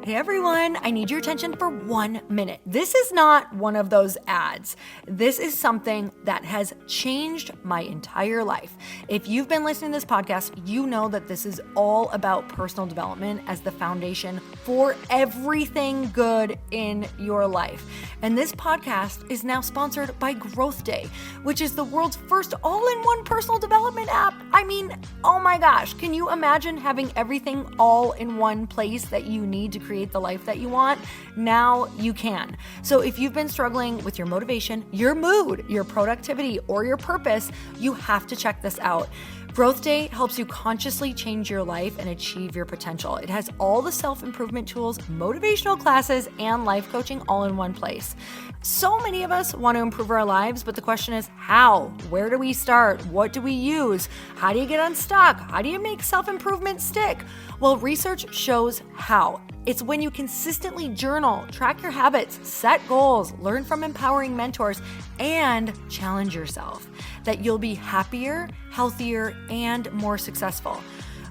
Hey everyone, I need your attention for 1 minute. This is not one of those ads. This is something that has changed my entire life. If you've been listening to this podcast, you know that this is all about personal development as the foundation for everything good in your life. And this podcast is now sponsored by Growth Day, which is the world's first all-in-one personal development app. I mean, oh my gosh, can you imagine having everything all in one place that you need to create the life that you want? Now you can. So if you've been struggling with your motivation, your mood, your productivity, or your purpose, you have to check this out. Growth Day helps you consciously change your life and achieve your potential. It has all the self-improvement tools, motivational classes, and life coaching all in one place. So many of us want to improve our lives, but the question is how? Where do we start? What do we use? How do you get unstuck? How do you make self-improvement stick? Well, research shows how. It's when you consistently journal, track your habits, set goals, learn from empowering mentors, and challenge yourself that you'll be happier, healthier, and more successful.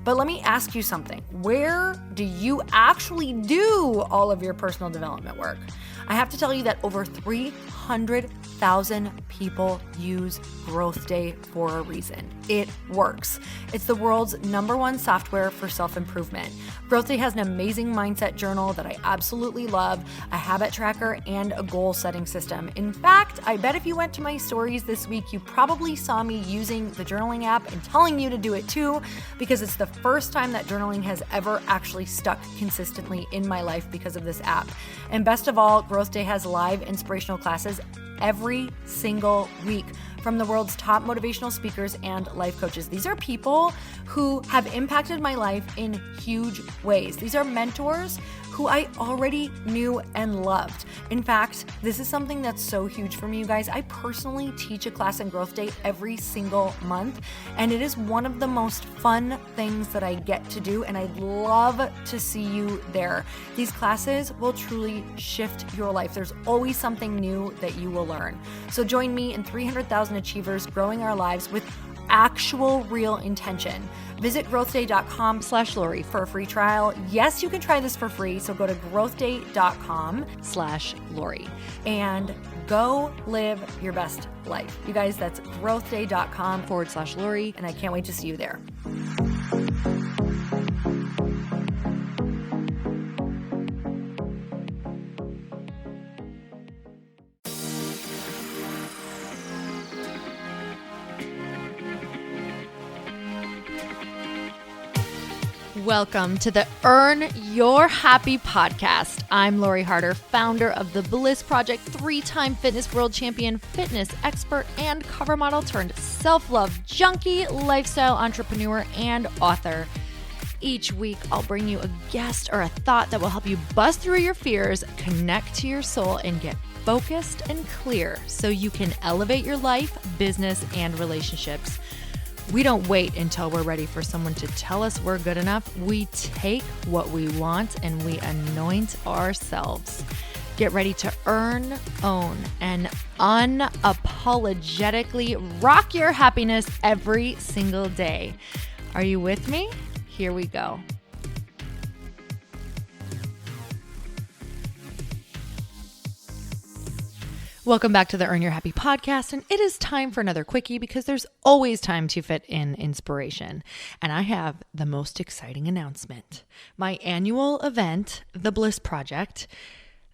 But let me ask you something. Where do you actually do all of your personal development work? I have to tell you that over 300,000 people use Growth Day for a reason. It works. It's the world's #1 software for self-improvement. Growth Day has an amazing mindset journal that I absolutely love, a habit tracker, and a goal-setting system. In fact, I bet if you went to my stories this week, you probably saw me using the journaling app and telling you to do it too, because it's the first time that journaling has ever actually stuck consistently in my life because of this app. And best of all, Growth Day has live inspirational classes every single week from the world's top motivational speakers and life coaches. These are people who have impacted my life in huge ways. These are mentors who I already knew and loved. In fact, this is something that's so huge for me, you guys. I personally teach a class in Growth Day every single month, and it is one of the most fun things that I get to do, and I'd love to see you there. These classes will truly shift your life. There's always something new that you will learn. So join me and 300,000 achievers growing our lives with actual real intention. Visit growthday.com/Lori for a free trial. Yes, you can try this for free. So go to growthday.com/Lori and go live your best life. You guys, that's growthday.com/Lori. And I can't wait to see you there. Welcome to the Earn Your Happy podcast. I'm Lori Harder, founder of The Bliss Project, 3-time fitness world champion, fitness expert, and cover model turned self-love junkie, lifestyle entrepreneur, and author. Each week, I'll bring you a guest or a thought that will help you bust through your fears, connect to your soul, and get focused and clear so you can elevate your life, business, and relationships. We don't wait until we're ready for someone to tell us we're good enough. We take what we want and we anoint ourselves. Get ready to earn, own, and unapologetically rock your happiness every single day. Are you with me? Here we go. Welcome back to the Earn Your Happy podcast, and it is time for another quickie because there's always time to fit in inspiration. And I have the most exciting announcement. My annual event, The Bliss Project,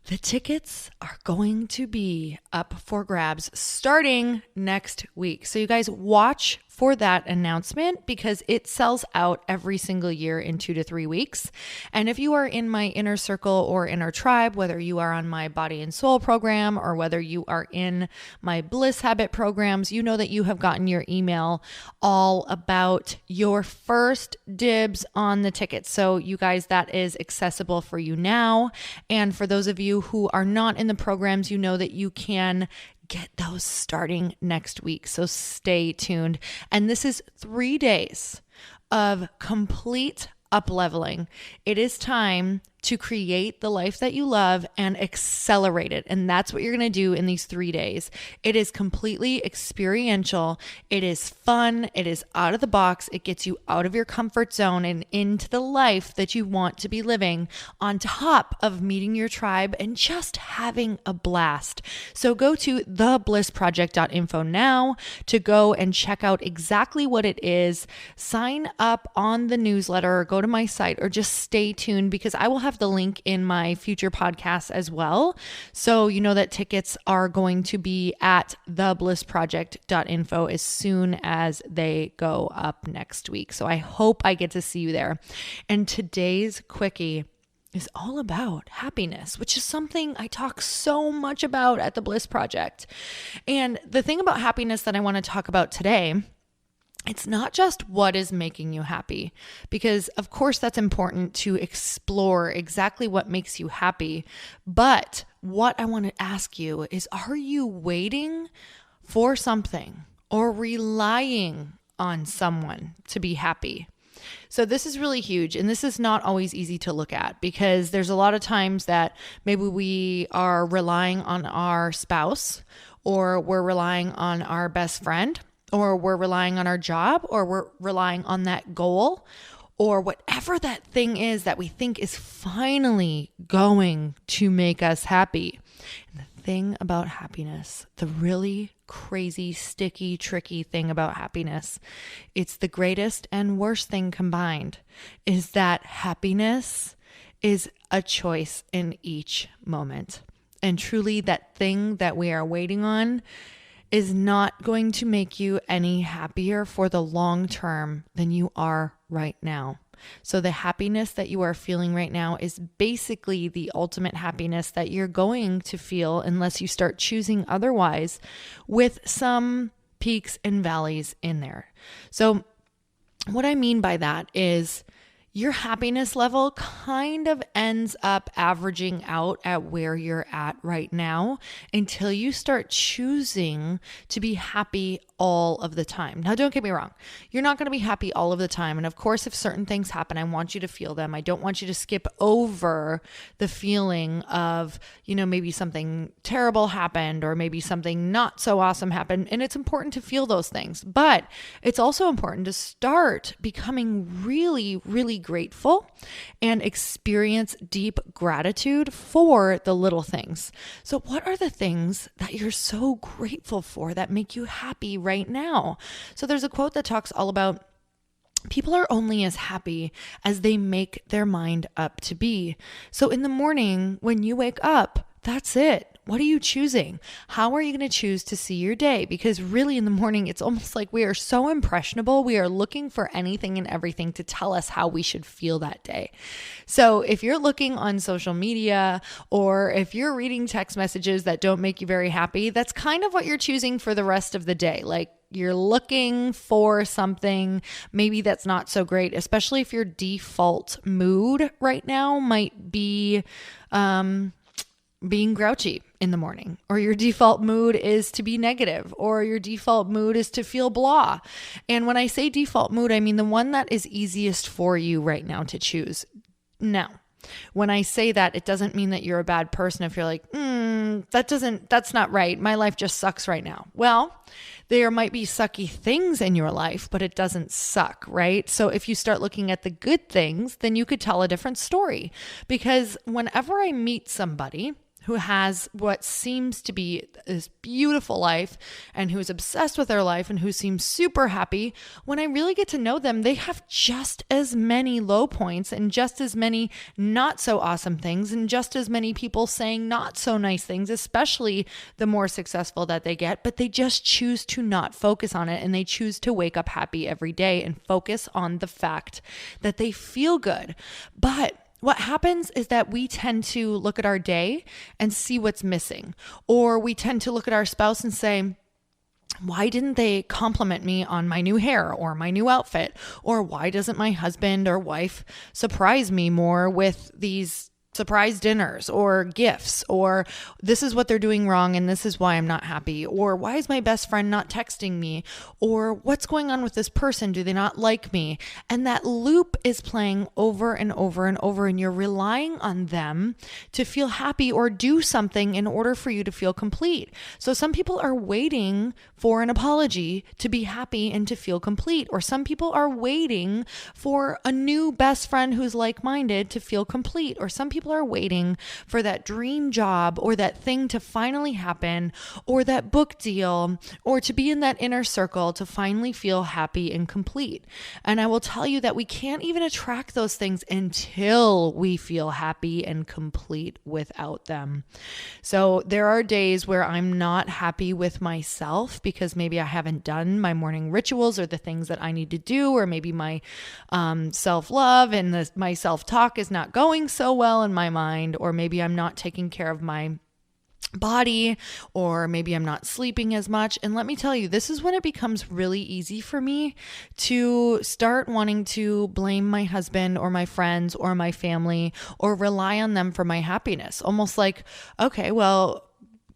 the tickets are going to be up for grabs starting next week. So you guys watch for that announcement because it sells out every single year in 2 to 3 weeks. And if you are in my inner circle or inner tribe, whether you are on my body and soul program or whether you are in my bliss habit programs, you know that you have gotten your email all about your first dibs on the tickets. So you guys, that is accessible for you now. And for those of you who are not in the programs, you know that you can get those starting next week. So stay tuned. And this is 3 days of complete up-leveling. It is time to create the life that you love and accelerate it. And that's what you're going to do in these 3 days. It is completely experiential. It is fun. It is out of the box. It gets you out of your comfort zone and into the life that you want to be living, on top of meeting your tribe and just having a blast. So go to theblissproject.info now to go and check out exactly what it is. Sign up on the newsletter or go to my site, or just stay tuned because I will have the link in my future podcasts as well. So you know that tickets are going to be at theblissproject.info as soon as they go up next week. So I hope I get to see you there. And today's quickie is all about happiness, which is something I talk so much about at the Bliss Project. And the thing about happiness that I want to talk about today, it's not just what is making you happy, because of course that's important to explore exactly what makes you happy. But what I want to ask you is, are you waiting for something or relying on someone to be happy? So this is really huge, and this is not always easy to look at, because there's a lot of times that maybe we are relying on our spouse, or we're relying on our best friend, or we're relying on our job, or we're relying on that goal, or whatever that thing is that we think is finally going to make us happy. And the thing about happiness, the really crazy, sticky, tricky thing about happiness, it's the greatest and worst thing combined, is that happiness is a choice in each moment. And truly, that thing that we are waiting on is not going to make you any happier for the long term than you are right now. So the happiness that you are feeling right now is basically the ultimate happiness that you're going to feel unless you start choosing otherwise, with some peaks and valleys in there. So what I mean by that is, your happiness level kind of ends up averaging out at where you're at right now until you start choosing to be happy all of the time. Now, don't get me wrong. You're not going to be happy all of the time. And of course, if certain things happen, I want you to feel them. I don't want you to skip over the feeling of, maybe something terrible happened, or maybe something not so awesome happened. And it's important to feel those things. But it's also important to start becoming really, really grateful and experience deep gratitude for the little things. So what are the things that you're so grateful for that make you happy right now? So there's a quote that talks all about, people are only as happy as they make their mind up to be. So in the morning when you wake up, that's it. What are you choosing? How are you going to choose to see your day? Because really in the morning, it's almost like we are so impressionable. We are looking for anything and everything to tell us how we should feel that day. So if you're looking on social media, or if you're reading text messages that don't make you very happy, that's kind of what you're choosing for the rest of the day. Like, you're looking for something maybe that's not so great, especially if your default mood right now might be being grouchy in the morning, or your default mood is to be negative, or your default mood is to feel blah. And when I say default mood, I mean the one that is easiest for you right now to choose. Now, when I say that, it doesn't mean that you're a bad person if you're like, that's not right. My life just sucks right now. Well, there might be sucky things in your life, but it doesn't suck, right? So if you start looking at the good things, then you could tell a different story. Because whenever I meet somebody who has what seems to be this beautiful life, and who's obsessed with their life, and who seems super happy, when I really get to know them, they have just as many low points, and just as many not so awesome things, and just as many people saying not so nice things, especially the more successful that they get, but they just choose to not focus on it, and they choose to wake up happy every day and focus on the fact that they feel good. But what happens is that we tend to look at our day and see what's missing, or we tend to look at our spouse and say, why didn't they compliment me on my new hair or my new outfit? Or why doesn't my husband or wife surprise me more with these surprise dinners or gifts, or this is what they're doing wrong and this is why I'm not happy, or why is my best friend not texting me, or what's going on with this person, do they not like me? And that loop is playing over and over and over, and you're relying on them to feel happy or do something in order for you to feel complete. So some people are waiting for an apology to be happy and to feel complete, or some people are waiting for a new best friend who's like-minded to feel complete, or some people are waiting for that dream job or that thing to finally happen, or that book deal, or to be in that inner circle to finally feel happy and complete. And I will tell you that we can't even attract those things until we feel happy and complete without them. So there are days where I'm not happy with myself because maybe I haven't done my morning rituals or the things that I need to do, or maybe my self-love and my self-talk is not going so well in my mind, or maybe I'm not taking care of my body, or maybe I'm not sleeping as much. And let me tell you, this is when it becomes really easy for me to start wanting to blame my husband or my friends or my family, or rely on them for my happiness. Almost like, okay, well,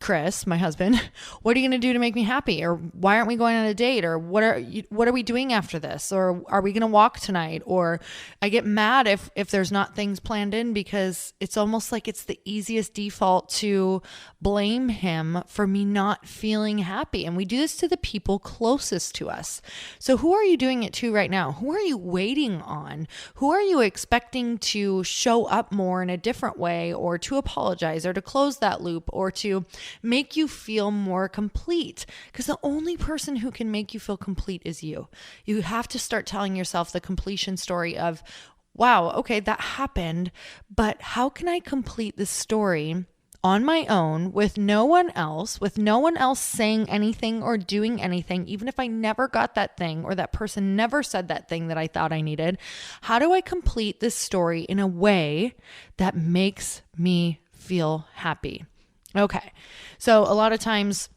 Chris, my husband, what are you going to do to make me happy? Or why aren't we going on a date? Or what are we doing after this? Or are we going to walk tonight? Or I get mad if there's not things planned in, because it's almost like it's the easiest default to blame him for me not feeling happy. And we do this to the people closest to us. So who are you doing it to right now? Who are you waiting on? Who are you expecting to show up more in a different way, or to apologize, or to close that loop, or to make you feel more complete? Because the only person who can make you feel complete is you. You have to start telling yourself the completion story of, wow, okay, that happened, but how can I complete this story on my own with no one else saying anything or doing anything, even if I never got that thing or that person never said that thing that I thought I needed? How do I complete this story in a way that makes me feel happy? Okay. So a lot of times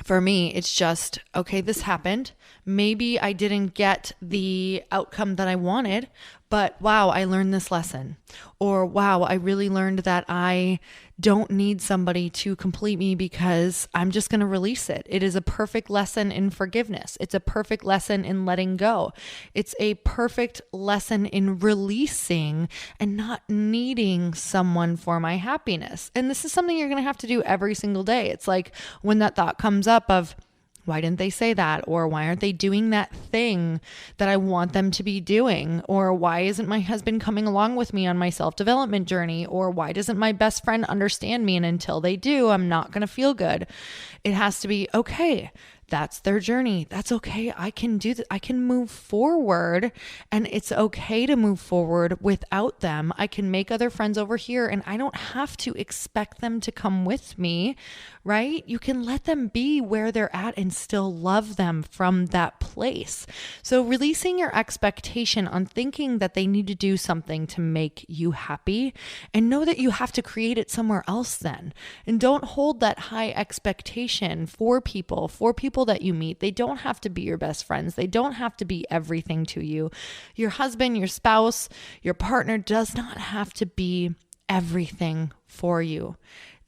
for me, it's just, okay, this happened. Maybe I didn't get the outcome that I wanted, but wow, I learned this lesson. Or wow, I really learned that I don't need somebody to complete me because I'm just going to release it. It is a perfect lesson in forgiveness. It's a perfect lesson in letting go. It's a perfect lesson in releasing and not needing someone for my happiness. And this is something you're going to have to do every single day. It's like when that thought comes up of, why didn't they say that? Or why aren't they doing that thing that I want them to be doing? Or why isn't my husband coming along with me on my self-development journey? Or why doesn't my best friend understand me? And until they do, I'm not going to feel good. It has to be, okay, that's their journey. That's okay. I can do that. I can move forward, and it's okay to move forward without them. I can make other friends over here, and I don't have to expect them to come with me, right? You can let them be where they're at and still love them from that place. So releasing your expectation on thinking that they need to do something to make you happy, and know that you have to create it somewhere else then. And don't hold that high expectation for people that you meet. They don't have to be your best friends. They don't have to be everything to you. Your husband, your spouse, your partner does not have to be everything for you.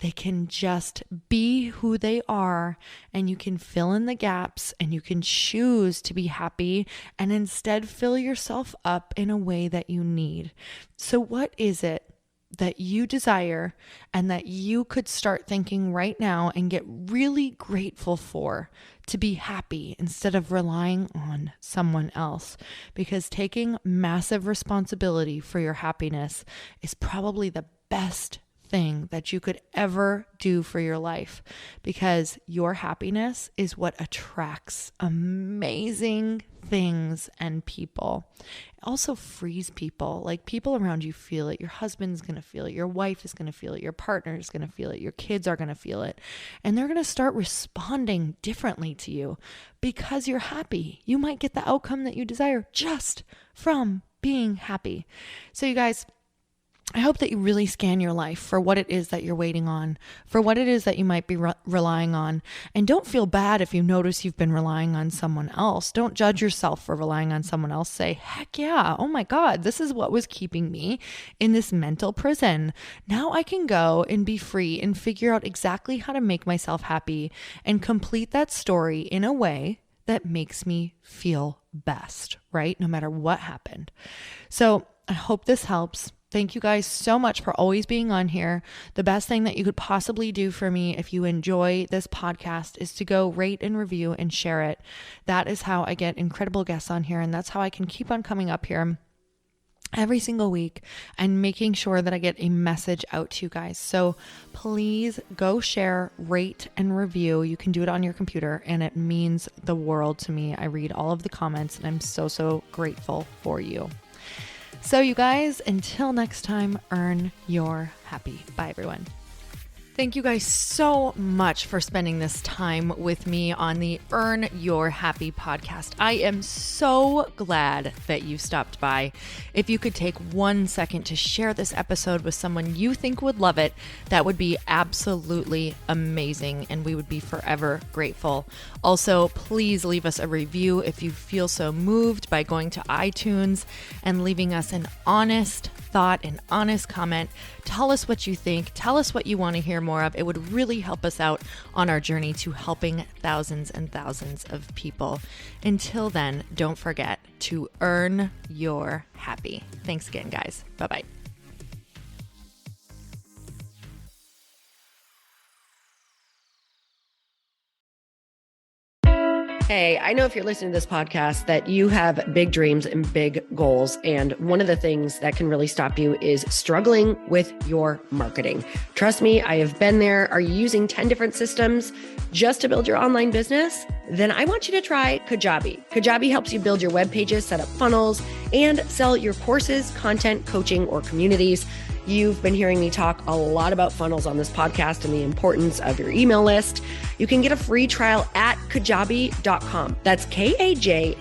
They can just be who they are, and you can fill in the gaps, and you can choose to be happy and instead fill yourself up in a way that you need. So what is it that you desire and that you could start thinking right now and get really grateful for to be happy instead of relying on someone else? Because taking massive responsibility for your happiness is probably the best thing that you could ever do for your life, because your happiness is what attracts amazing things and people. It also frees people. Like, people around you feel it. Your husband's going to feel it. Your wife is going to feel it. Your partner is going to feel it. Your kids are going to feel it. And they're going to start responding differently to you because you're happy. You might get the outcome that you desire just from being happy. So you guys, I hope that you really scan your life for what it is that you're waiting on, for what it is that you might be relying on. And don't feel bad if you notice you've been relying on someone else. Don't judge yourself for relying on someone else. Say, heck yeah, oh my God, this is what was keeping me in this mental prison. Now I can go and be free and figure out exactly how to make myself happy and complete that story in a way that makes me feel best, right? No matter what happened. So I hope this helps. Thank you guys so much for always being on here. The best thing that you could possibly do for me if you enjoy this podcast is to go rate and review and share it. That is how I get incredible guests on here. And that's how I can keep on coming up here every single week and making sure that I get a message out to you guys. So please go share, rate, and review. You can do it on your computer and it means the world to me. I read all of the comments and I'm so grateful for you. So you guys, until next time, earn your happy. Bye everyone. Thank you guys so much for spending this time with me on the Earn Your Happy podcast. I am so glad that you stopped by. If you could take 1 second to share this episode with someone you think would love it, that would be absolutely amazing, and we would be forever grateful. Also, please leave us a review if you feel so moved by going to iTunes and leaving us an honest thought, an honest comment. Tell us what you think. Tell us what you want to hear more of. It would really help us out on our journey to helping thousands and thousands of people. Until then, don't forget to earn your happy. Thanks again, guys. Bye-bye. Hey, I know if you're listening to this podcast that you have big dreams and big goals. And one of the things that can really stop you is struggling with your marketing. Trust me, I have been there. Are you using 10 different systems just to build your online business? Then I want you to try Kajabi. Kajabi helps you build your web pages, set up funnels, and sell your courses, content, coaching, or communities. You've been hearing me talk a lot about funnels on this podcast and the importance of your email list. You can get a free trial at kajabi.com. That's Kajabi.com.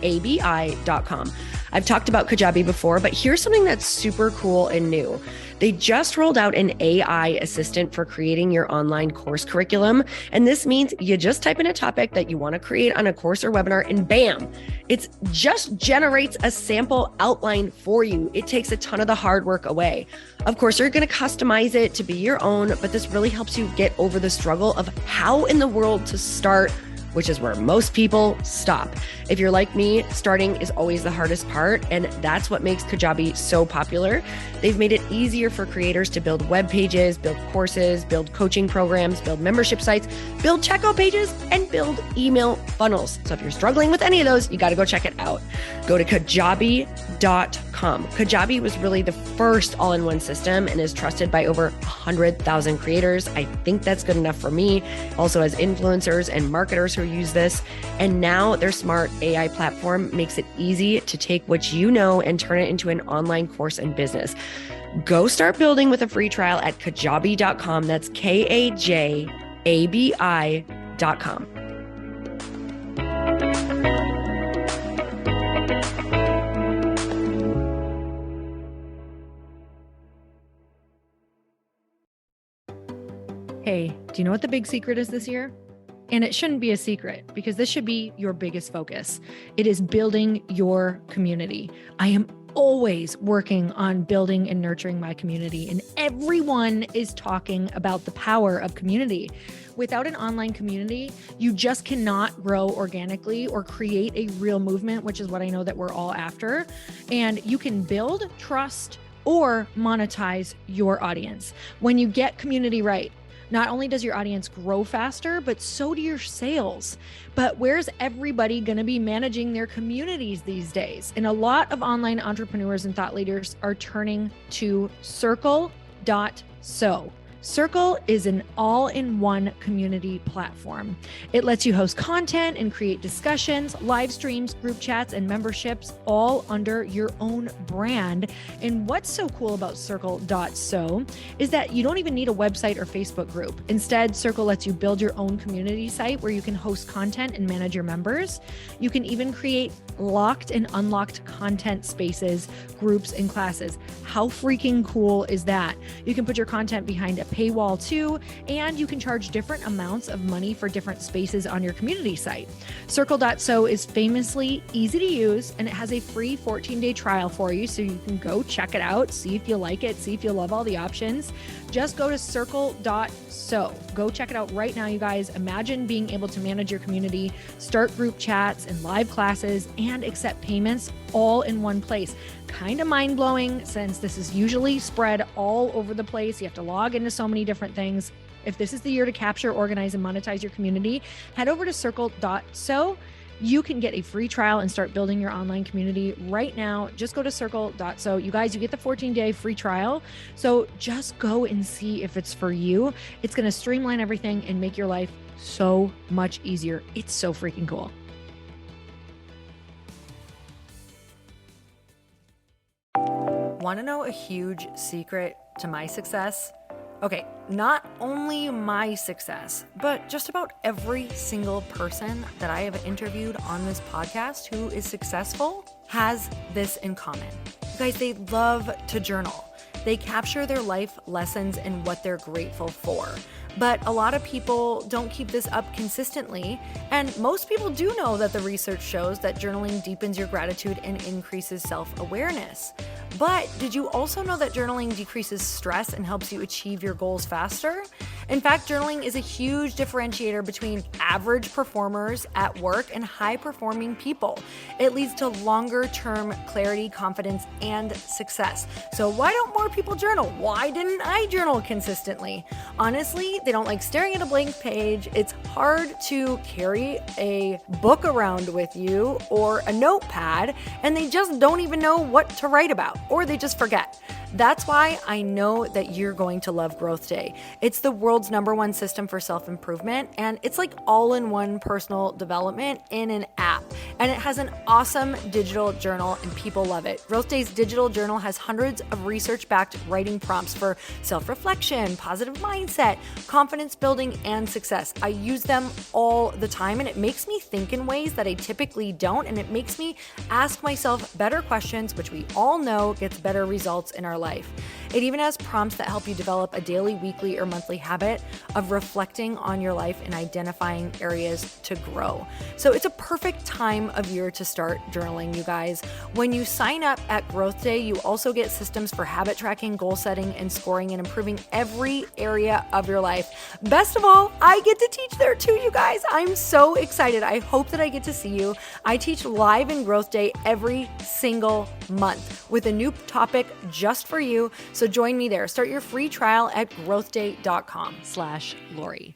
I've talked about Kajabi before, but here's something that's super cool and new. They just rolled out an AI assistant for creating your online course curriculum. And this means you just type in a topic that you want to create on a course or webinar and bam, it just generates a sample outline for you. It takes a ton of the hard work away. Of course, you're going to customize it to be your own, but this really helps you get over the struggle of how in the world to start, which is where most people stop. If you're like me, starting is always the hardest part, and that's what makes Kajabi so popular. They've made it easier for creators to build web pages, build courses, build coaching programs, build membership sites, build checkout pages, and build email funnels. So if you're struggling with any of those, you got to go check it out. Go to Kajabi.com. Kajabi was really the first all-in-one system and is trusted by over 100,000 creators. I think that's good enough for me. Also has influencers and marketers who use this. And now their smart AI platform makes it easy to take what you know and turn it into an online course and business. Go start building with a free trial at Kajabi.com. That's Kajabi.com. Hey, do you know what the big secret is this year? And it shouldn't be a secret because this should be your biggest focus. It is building your community. I am always working on building and nurturing my community, and everyone is talking about the power of community. Without an online community, you just cannot grow organically or create a real movement, which is what I know that we're all after. And you can build trust or monetize your audience. When you get community right, not only does your audience grow faster, but so do your sales. But where's everybody going to be managing their communities these days? And a lot of online entrepreneurs and thought leaders are turning to circle.so. Circle is an all-in-one community platform. It lets you host content and create discussions, live streams, group chats, and memberships all under your own brand. And what's so cool about Circle.so is that you don't even need a website or Facebook group. Instead, Circle lets you build your own community site where you can host content and manage your members. You can even create locked and unlocked content spaces, groups, and classes. How freaking cool is that? You can put your content behind a paywall too, and you can charge different amounts of money for different spaces on your community site. Circle.so is famously easy to use, and it has a free 14-day trial for you, so you can go check it out, see if you like it, see if you love all the options. Just go to Circle.so. Go check it out right now, you guys. Imagine being able to manage your community, start group chats and live classes, and accept payments all in one place. Kind of mind-blowing, since this is usually spread all over the place. You have to log into so many different things. If this is the year to capture, organize, and monetize your community, head over to Circle.so. You can get a free trial and start building your online community right now. Just go to Circle.so. You guys, you get the 14-day free trial. So just go and see if it's for you. It's going to streamline everything and make your life so much easier. It's so freaking cool. Want to know a huge secret to my success? Okay, not only my success, but just about every single person that I have interviewed on this podcast who is successful has this in common. You guys, they love to journal. They capture their life lessons and what they're grateful for. But a lot of people don't keep this up consistently. And most people do know that the research shows that journaling deepens your gratitude and increases self-awareness. But did you also know that journaling decreases stress and helps you achieve your goals faster? In fact, journaling is a huge differentiator between average performers at work and high-performing people. It leads to longer-term clarity, confidence, and success. So why don't more people journal? Why didn't I journal consistently? Honestly, they don't like staring at a blank page. It's hard to carry a book around with you or a notepad, and they just don't even know what to write about, or they just forget. That's why I know that you're going to love Growth Day. It's the world's #1 system for self-improvement, and it's like all-in-one personal development in an app. And it has an awesome digital journal, and people love it. Growth Day's digital journal has hundreds of research-backed writing prompts for self-reflection, positive mindset, confidence building, and success. I use them all the time, and it makes me think in ways that I typically don't, and it makes me ask myself better questions, which we all know gets better results in our life. It even has prompts that help you develop a daily, weekly, or monthly habit of reflecting on your life and identifying areas to grow. So it's a perfect time of year to start journaling, you guys. When you sign up at Growth Day, you also get systems for habit tracking, goal setting, and scoring, and improving every area of your life. Best of all, I get to teach there too, you guys. I'm so excited. I hope that I get to see you. I teach live in Growth Day every single month with a new topic just for you. So join me there. Start your free trial at growthday.com/Lori.